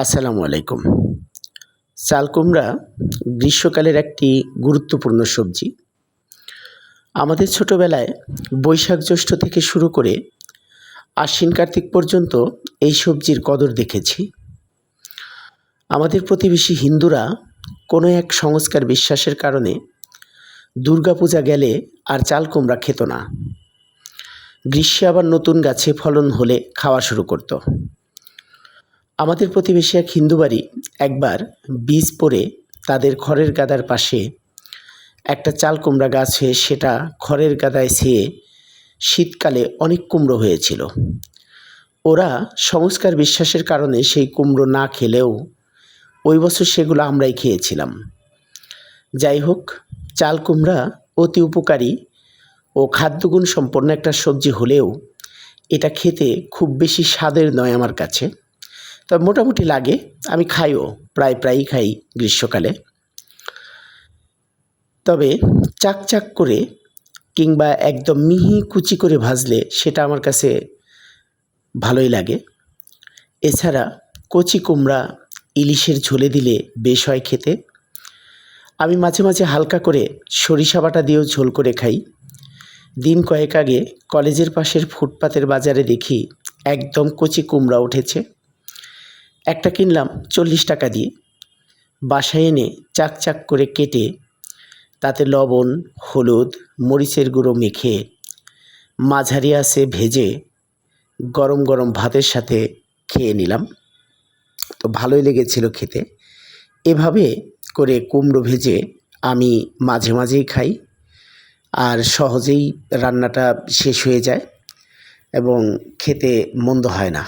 আসসালামু আলাইকুম। চাল কুমড়া গ্রীষ্মকালের একটি গুরুত্বপূর্ণ সবজি। আমাদের ছোটোবেলায় বৈশাখ জ্যৈষ্ঠ থেকে শুরু করে আশ্বিন কার্তিক পর্যন্ত এই সবজির কদর দেখেছি। আমাদের প্রতিবেশী হিন্দুরা কোনো এক সংস্কার বিশ্বাসের কারণে দুর্গাপূজা গেলে আর চাল কুমড়া খেত না। গ্রীষ্মে আবার নতুন গাছে ফলন হলে খাওয়া শুরু করত। আমাদের প্রতিবেশী এক হিন্দু বাড়ি একবার বীজ পড়ে তাদের খড়ের গাদার পাশে একটা চাল কুমড়া গাছ হয়ে সেটা খড়ের গাদায় ছেয়ে শীতকালে অনেক কুমড়ো হয়েছিল। ওরা সংস্কার বিশ্বাসের কারণে সেই কুমড়ো না খেলেও ওই বছর সেগুলো আমরাই খেয়েছিলাম। যাই হোক, চাল কুমড়া অতি উপকারী ও খাদ্যগুণ সম্পন্ন একটা সবজি হলেও এটা খেতে খুব বেশি স্বাদের নয় আমার কাছে। তবে মোটামুটি লাগে, আমি খাইও, প্রায়ই খাই গ্রীষ্মকালে। তবে চাক করে কিংবা একদম মিহি কুচি করে ভাজলে সেটা আমার কাছে ভালোই লাগে। এছাড়া কচি কুমড়া ইলিশের ঝোলে দিলে বেশ হয় খেতে। আমি মাঝে মাঝে হালকা করে সরিষা বাটা দিয়েও ঝোল করে খাই। দিন কয়েক আগে কলেজের পাশের ফুটপাতের বাজারে দেখি একদম কচি কুমড়া উঠেছে। একটা কিনলাম 40 টাকা দিয়ে। বাসায় এনে চাক করে কেটে তাতে লবণ, হলুদ, মরিচের গুঁড়ো মেখে মাঝারি আঁচে ভেজে গরম গরম ভাতের সাথে খেয়ে নিলাম। তো ভালোই লেগেছিল খেতে। এভাবে করে কুমড়ো ভেজে আমি মাঝে মাঝেই খাই, আর সহজেই রান্নাটা শেষ হয়ে যায় এবং খেতে মন্দ হয় না।